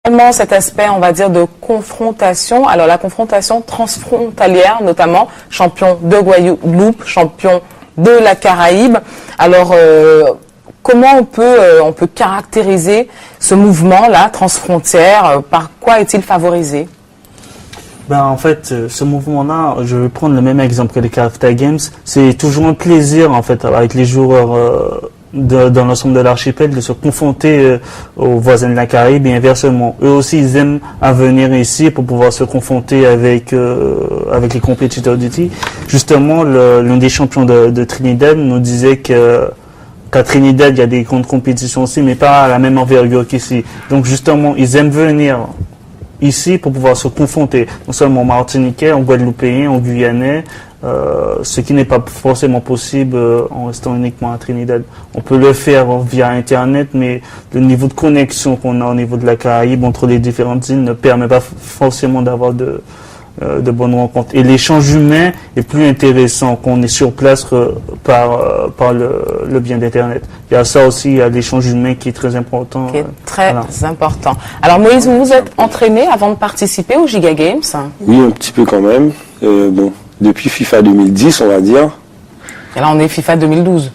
Également cet aspect, on va dire, de confrontation. Alors la confrontation transfrontalière, notamment, champion de Guadeloupe, champion de la Caraïbe. Alors comment on peut caractériser ce mouvement-là, transfrontière? Par quoi est-il favorisé? En fait, ce mouvement-là, je vais prendre le même exemple que les Carafta Games. C'est toujours un plaisir, en fait, avec les joueurs dans l'ensemble de l'archipel, de se confronter aux voisins de la Caraïbe et inversement. Eux aussi, ils aiment à venir ici pour pouvoir se confronter avec les compétiteurs d'ici. Justement, l'un des champions de Trinidad nous disait qu'à Trinidad, il y a des grandes compétitions aussi, mais pas à la même envergure qu'ici. Donc justement, ils aiment venir ici pour pouvoir se confronter, non seulement en Martiniquais, en Guadeloupéen, en Guyanais, ce qui n'est pas forcément possible en restant uniquement à Trinidad. On peut le faire via Internet, mais le niveau de connexion qu'on a au niveau de la Caraïbe entre les différentes îles ne permet pas forcément d'avoir de bonnes rencontres. Et l'échange humain est plus intéressant quand on est sur place par le bien d'Internet. Il y a ça aussi, il y a l'échange humain qui est très important. Qui est très important. Alors Moïse, vous vous êtes entraîné avant de participer aux Giga Games? Oui, un petit peu quand même. Depuis FIFA 2010, on va dire. Et là, on est FIFA 2012.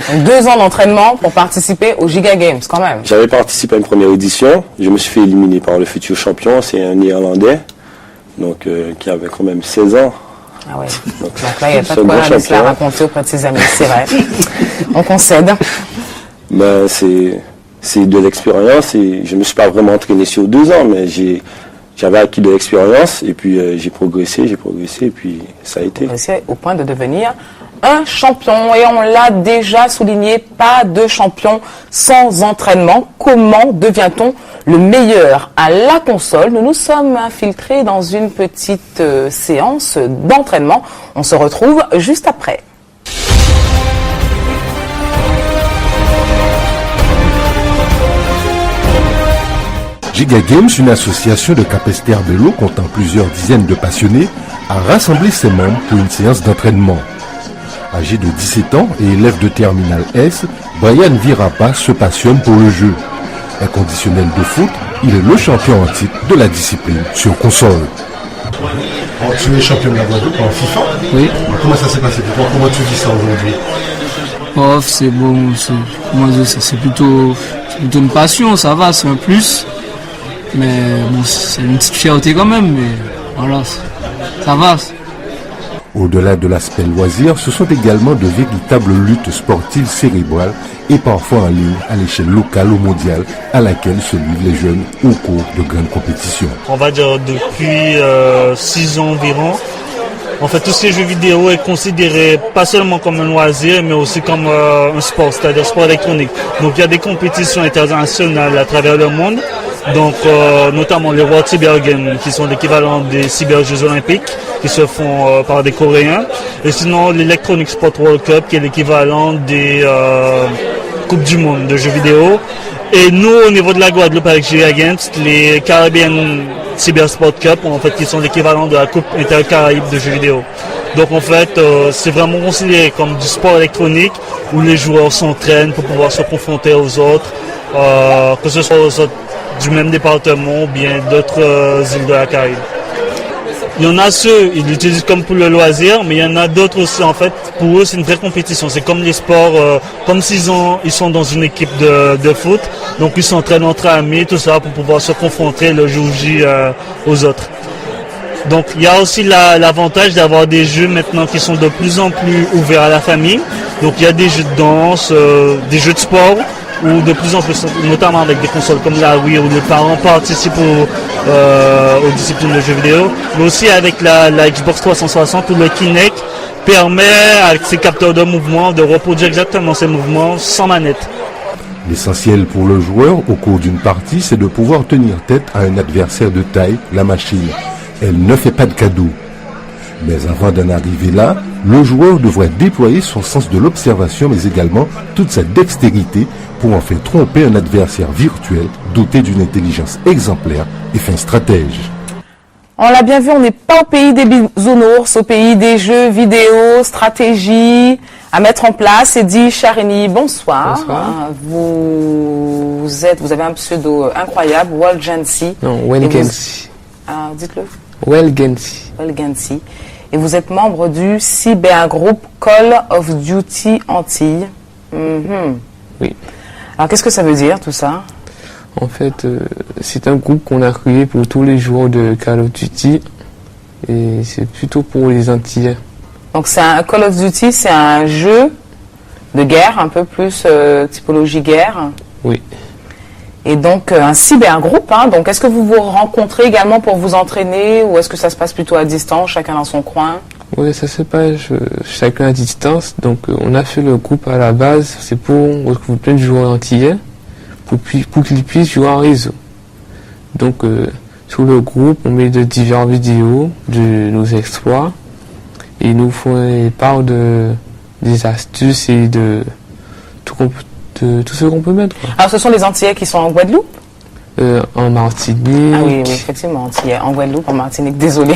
Donc 2 ans d'entraînement pour participer aux Giga Games, quand même. J'avais participé à une première édition. Je me suis fait éliminer par le futur champion. C'est un Néerlandais, donc qui avait quand même 16 ans. Ah ouais. Donc là, il n'y a pas de quoi se la raconter auprès de ses amis, c'est vrai. On concède. C'est de l'expérience et je ne me suis pas vraiment entraîné sur 2 ans, mais j'avais acquis de l'expérience et puis j'ai progressé et puis ça a été. Au point de devenir un champion. Et on l'a déjà souligné, pas de champion sans entraînement. Comment devient-on le meilleur à la console? Nous nous sommes infiltrés dans une petite séance d'entraînement. On se retrouve juste après. Giga Games, une association de capesters vélo comptant plusieurs dizaines de passionnés, a rassemblé ses membres pour une séance d'entraînement. Âgé de 17 ans et élève de terminale S, Brian Virapa se passionne pour le jeu. Inconditionnel de foot, il est le champion en titre de la discipline sur console. Tu es champion de la Guadeloupe en FIFA. Oui. Comment ça s'est passé pour toi? Comment tu vis ça aujourd'hui? C'est bon, c'est plutôt une passion, ça va, c'est un plus. Mais bon, c'est une petite fierté quand même, mais voilà, ça va. Au-delà de l'aspect loisir, ce sont également de véritables luttes sportives cérébrales et parfois en ligne à l'échelle locale ou mondiale à laquelle se livrent les jeunes au cours de grandes compétitions. On va dire depuis 6 ans environ. En fait, tous ces jeux vidéo est considéré pas seulement comme un loisir, mais aussi comme un sport, c'est-à-dire sport électronique. Donc il y a des compétitions internationales à travers le monde. Donc notamment les World Cyber Games qui sont l'équivalent des Cyber Jeux Olympiques qui se font par des Coréens, et sinon l'Electronic Sport World Cup qui est l'équivalent des Coupes du Monde de jeux vidéo. Et nous au niveau de la Guadeloupe avec Giga Games, les Caribbean Cyber Sport Cup en fait qui sont l'équivalent de la Coupe Intercaraïbe de jeux vidéo. Donc en fait c'est vraiment considéré comme du sport électronique où les joueurs s'entraînent pour pouvoir se confronter aux autres, que ce soit aux autres du même département ou bien d'autres îles de la Caraïbe. Il y en a ceux, ils l'utilisent comme pour le loisir, mais il y en a d'autres aussi, en fait, pour eux c'est une vraie compétition. C'est comme les sports, comme s'ils sont dans une équipe de foot, donc ils s'entraînent entre amis, tout ça, pour pouvoir se confronter le jour J aux autres. Donc il y a aussi l'avantage d'avoir des jeux maintenant qui sont de plus en plus ouverts à la famille. Donc il y a des jeux de danse, des jeux de sport, ou de plus en plus, notamment avec des consoles comme la Wii, où les parents participent aux disciplines de jeux vidéo, mais aussi avec la Xbox 360 où le Kinect permet avec ses capteurs de mouvement de reproduire exactement ces mouvements sans manette. L'essentiel pour le joueur au cours d'une partie, c'est de pouvoir tenir tête à un adversaire de taille, la machine. Elle ne fait pas de cadeaux. Mais avant d'en arriver là, le joueur devrait déployer son sens de l'observation, mais également toute sa dextérité pour en faire tromper un adversaire virtuel doté d'une intelligence exemplaire et fin stratège. On l'a bien vu, on n'est pas au pays des bisounours, au pays des jeux vidéo, stratégie, à mettre en place. Eddy Charini, bonsoir. Bonsoir. Vous avez un pseudo incroyable, Walgency. Non, Welgency. Dites-le. Welgency. Welgency. Et vous êtes membre du cybergroupe Call of Duty Antilles. Oui. Alors, qu'est-ce que ça veut dire, tout ça? En fait, c'est un groupe qu'on a créé pour tous les joueurs de Call of Duty. Et c'est plutôt pour les Antillais. Donc, Call of Duty, c'est un jeu de guerre, un peu plus typologie guerre. Oui. Et donc, un cybergroupe. Hein, donc, est-ce que vous vous rencontrez également pour vous entraîner ou est-ce que ça se passe plutôt à distance, chacun dans son coin? Oui, ça se passe chacun à distance. Donc, on a fait le groupe à la base. C'est pour retrouver plein de joueurs antillais pour qu'ils puissent jouer en réseau. Donc, sur le groupe, on met de diverses vidéos de nos exploits et ils nous font part des astuces et de tout ce qu'on peut mettre. Quoi. Alors, ce sont les Antillais qui sont en Guadeloupe? En Martinique. Ah oui, effectivement, Antillais. En Guadeloupe, en Martinique, désolé.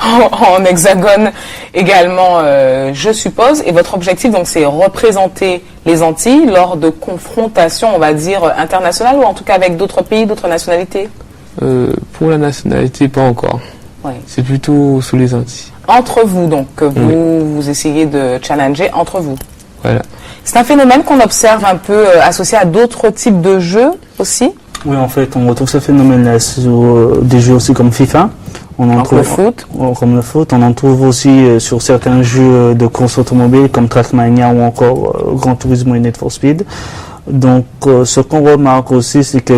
en Hexagone également, je suppose. Et votre objectif, donc, c'est représenter les Antilles lors de confrontations, on va dire, internationales ou en tout cas avec d'autres pays, d'autres nationalités? Pour la nationalité, pas encore. Oui. C'est plutôt sous les Antilles. Entre vous, donc, que vous essayez de challenger entre vous. Voilà. C'est un phénomène qu'on observe un peu associé à d'autres types de jeux aussi. Oui, en fait, on retrouve ce phénomène-là sur des jeux aussi comme FIFA. Le foot. Comme le foot. On en trouve aussi sur certains jeux de course automobile comme Trackmania ou encore Gran Turismo et Need for Speed. Donc, ce qu'on remarque aussi, c'est que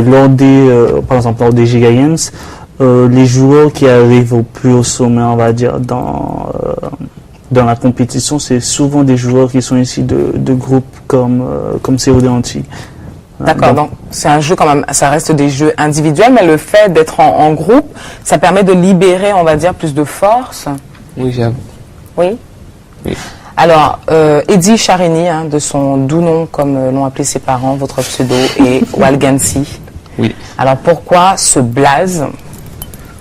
par exemple, lors des Giga Games, les joueurs qui arrivent au plus haut sommet, on va dire, dans la compétition, c'est souvent des joueurs qui sont issus de groupes comme COD Antilles. D'accord, donc c'est un jeu quand même, ça reste des jeux individuels, mais le fait d'être en groupe, ça permet de libérer, on va dire, plus de force. Oui, j'avoue. Oui. Oui. Alors, Eddy Charini, hein, de son doux nom, comme l'ont appelé ses parents, votre pseudo est Walgency. Oui. Alors, pourquoi ce blaze?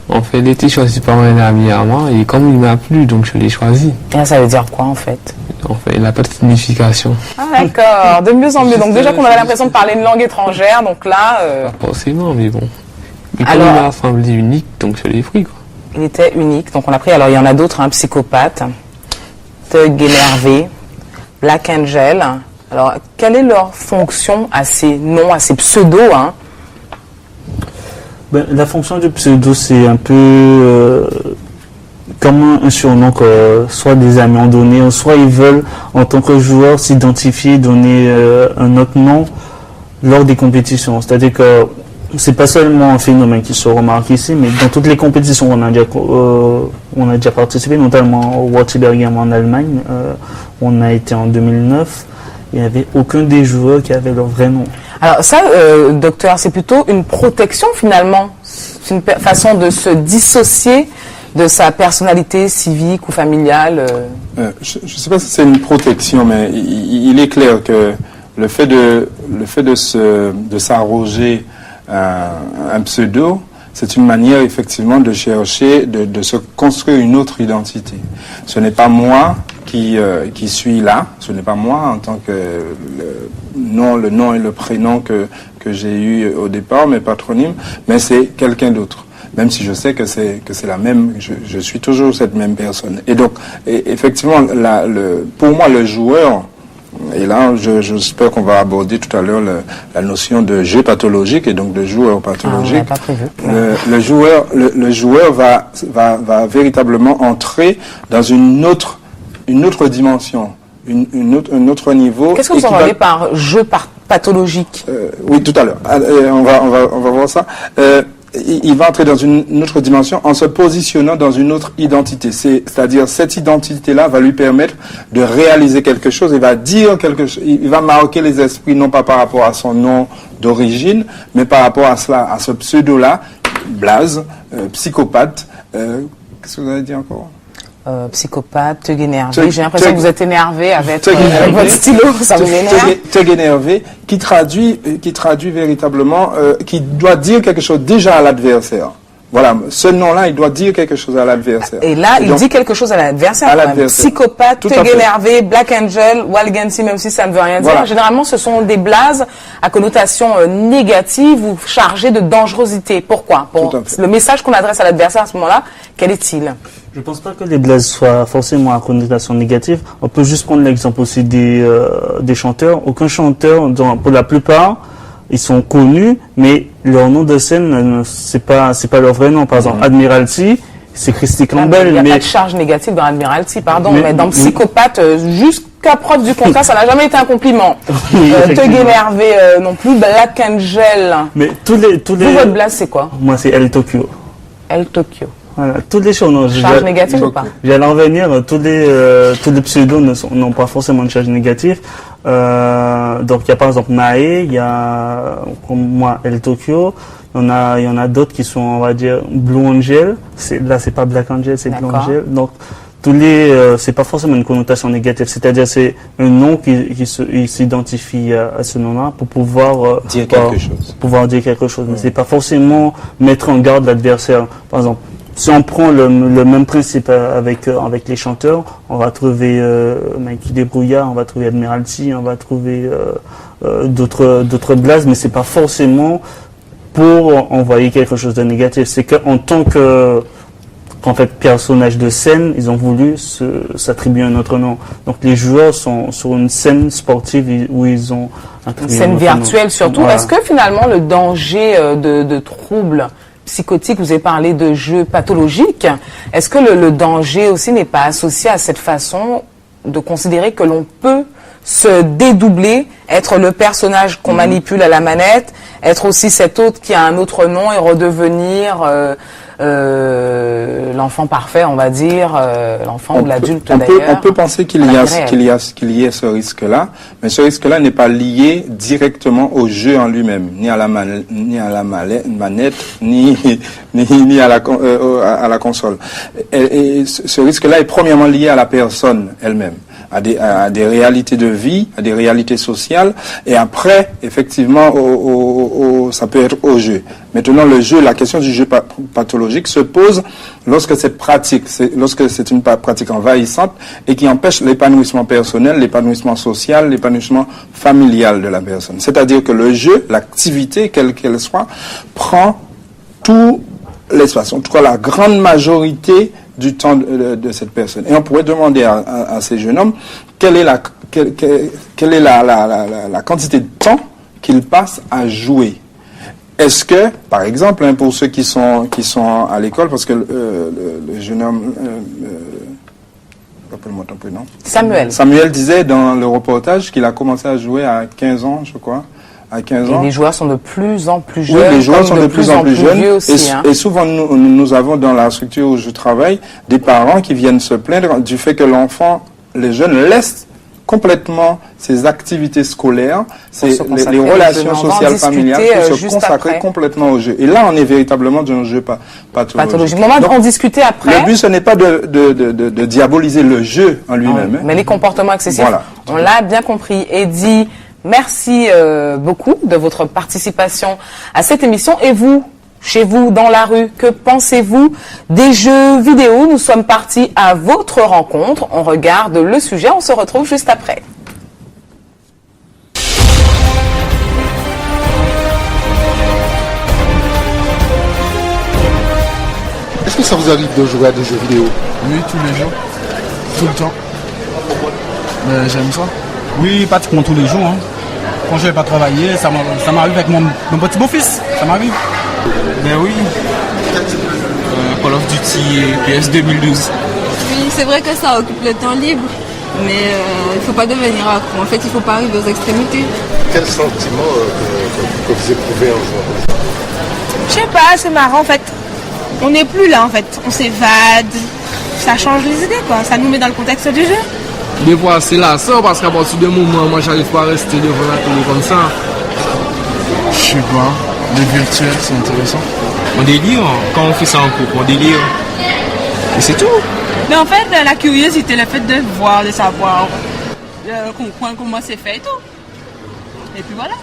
En fait, il a été choisi par un ami à moi et comme il m'a plu, donc je l'ai choisi. Et ça veut dire quoi, en fait? En fait, il n'a pas de signification. Ah, d'accord, de mieux en mieux. Donc, déjà qu'on avait l'impression de parler une langue étrangère, donc là... Pas forcément, mais bon. Mais comme alors, il m'a semblé unique, donc je l'ai pris, quoi. Il était unique, donc on l'a pris. Alors, il y en a d'autres, hein, Psychopathe, Thug Énervé, Black Angel. Alors, quelle est leur fonction à ces noms, à ces pseudos, hein? La fonction du pseudo, c'est un peu comme un surnom que soit des amis ont donné, soit ils veulent, en tant que joueur, s'identifier, donner un autre nom lors des compétitions. C'est-à-dire que c'est pas seulement un phénomène qui se remarque ici, mais dans toutes les compétitions où on a déjà participé, notamment au World Cyber Game en Allemagne, on a été en 2009, il n'y avait aucun des joueurs qui avait leur vrai nom. Alors ça, docteur, c'est plutôt une protection finalement. C'est une façon de se dissocier de sa personnalité civique ou familiale. Je ne sais pas si c'est une protection, mais il est clair que le fait de s'arroger un pseudo, c'est une manière effectivement de chercher, de se construire une autre identité. Ce n'est pas moi qui suis là, ce n'est pas moi en tant que le nom et le prénom que j'ai eu au départ, mes patronymes, mais c'est quelqu'un d'autre. Même si je sais que c'est la même, je suis toujours cette même personne. Et donc, effectivement, pour moi, le joueur, et là, j'espère qu'on va aborder tout à l'heure la notion de jeu pathologique et donc de joueur pathologique. Le joueur va véritablement entrer dans une autre dimension, un autre niveau. Qu'est-ce que vous entendez par jeu pathologique? Oui, tout à l'heure. On va voir ça. Il va entrer dans une autre dimension en se positionnant dans une autre identité. C'est-à-dire, cette identité-là va lui permettre de réaliser quelque chose, il va dire quelque chose, il va marquer les esprits, non pas par rapport à son nom d'origine, mais par rapport à cela, à ce pseudo-là, Blaze, psychopathe. Qu'est-ce que vous avez dit encore? Psychopathe, Thug Énervé. J'ai l'impression que vous êtes énervé avec votre stylo, ça vous énerve. Thug Énervé, qui traduit véritablement, qui doit dire quelque chose déjà à l'adversaire. Voilà, ce nom-là, il doit dire quelque chose à l'adversaire. Et là, il dit quelque chose à l'adversaire. Psychopathe, Thug énervé, Black Angel, Walgency, même si ça ne veut rien dire. Généralement, ce sont des blazes à connotation négative ou chargées de dangerosité. Pourquoi? Pour le message qu'on adresse à l'adversaire à ce moment-là, quel est-il? Je ne pense pas que les blazes soient forcément à connotation négative. On peut juste prendre l'exemple aussi des chanteurs. Aucun chanteur, pour la plupart, ils sont connus, mais leur nom de scène, c'est pas leur vrai nom. Par exemple, Admiralty, c'est Christy Campbell. Il n'y a pas de charge négative dans Admiralty, pardon, mais dans Psychopathe, jusqu'à preuve du contraire, ça n'a jamais été un compliment. Thug énervé non plus, Black Angel. Mais tous les... Vous, votre blaze, c'est quoi? Moi, c'est El Tokyo. El Tokyo. Voilà, toutes les choses. Charge négative ou pas? J'allais en venir, tous les pseudos n'ont pas forcément de charge négative. Donc il y a par exemple Mae, il y a comme moi El Tokyo, il y en a d'autres qui sont, on va dire, Blue Angel. Là c'est pas Black Angel, c'est Blue Angel. Donc c'est pas forcément une connotation négative, c'est-à-dire c'est un nom qui s'identifie à ce nom-là pour pouvoir dire quelque chose. Mais c'est pas forcément mettre en garde l'adversaire. Par exemple, si on prend le même principe avec les chanteurs, on va trouver Mikey Debrouillard, on va trouver Admiralty, on va trouver d'autres blazes, mais c'est pas forcément pour envoyer quelque chose de négatif. C'est qu'en tant qu'en fait personnage de scène, ils ont voulu s'attribuer un autre nom. Donc les joueurs sont sur une scène sportive où ils ont attribué une scène virtuelle surtout. Voilà. Est-ce que finalement le danger de troubles psychotique, vous avez parlé de jeux pathologiques. Est-ce que le danger aussi n'est pas associé à cette façon de considérer que l'on peut se dédoubler, être le personnage qu'on manipule à la manette, être aussi cet autre qui a un autre nom et redevenir l'enfant parfait, on va dire, l'enfant ou l'adulte d'ailleurs. On peut penser qu'il y ait ce risque-là, mais ce risque-là n'est pas lié directement au jeu en lui-même, ni à la manette, ni à la console. Et ce risque-là est premièrement lié à la personne elle-même, à des réalités de vie, à des réalités sociales, et après, effectivement, ça peut être au jeu. Maintenant, la question du jeu pathologique se pose lorsque lorsque c'est une pratique envahissante et qui empêche l'épanouissement personnel, l'épanouissement social, l'épanouissement familial de la personne. C'est-à-dire que le jeu, l'activité, quelle qu'elle soit, prend tout l'espace, en tout cas la grande majorité du temps de cette personne. Et on pourrait demander à ces jeunes hommes quelle est la quantité de temps qu'ils passent à jouer. Est-ce que, par exemple, pour ceux qui sont à l'école, parce que le jeune homme, rappelle-moi ton prénom. Samuel disait dans le reportage qu'il a commencé à jouer à 15 ans, je crois. À 15 ans. Et les joueurs sont de plus en plus jeunes. Oui, les joueurs sont de plus en plus jeunes. Aussi, et souvent, nous avons dans la structure où je travaille des parents qui viennent se plaindre du fait que les jeunes laissent complètement ses activités scolaires, les relations sociales familiales pour se consacrer complètement au jeu. Et là, on est véritablement dans un jeu pathologique. Donc, on discuter après. Le but, ce n'est pas de diaboliser le jeu en lui-même. Mais les comportements excessifs, voilà. On l'a bien compris. Eddie, merci beaucoup de votre participation à cette émission. Et vous, chez vous, dans la rue, que pensez-vous des jeux vidéo? Nous sommes partis à votre rencontre. On regarde le sujet. On se retrouve juste après. Est-ce que ça vous arrive de jouer à des jeux vidéo? Oui, tous les jours. Tout le temps. J'aime ça. Oui, pratiquement tous les jours. Hein. Quand je ne vais pas travailler, ça m'arrive avec mon petit beau-fils. Ça m'arrive. Ben oui. Call of Duty PS 2012. Oui, c'est vrai que ça occupe le temps libre, mais il ne faut pas devenir accro. En fait, il ne faut pas arriver aux extrémités. Quel sentiment que vous éprouvez en jouant? Je sais pas, c'est marrant en fait. On n'est plus là en fait. On s'évade. Ça change les idées quoi. Ça nous met dans le contexte du jeu. Des fois, c'est là ça parce qu'à partir de moment, moi, j'arrive pas à rester devant la télé comme ça. Je sais pas. Le virtuel, c'est intéressant. On délire, quand on fait ça en cours, on délire. Et c'est tout. Mais en fait, la curiosité, le fait de voir, de savoir, comprendre comment c'est fait et tout. Et puis voilà.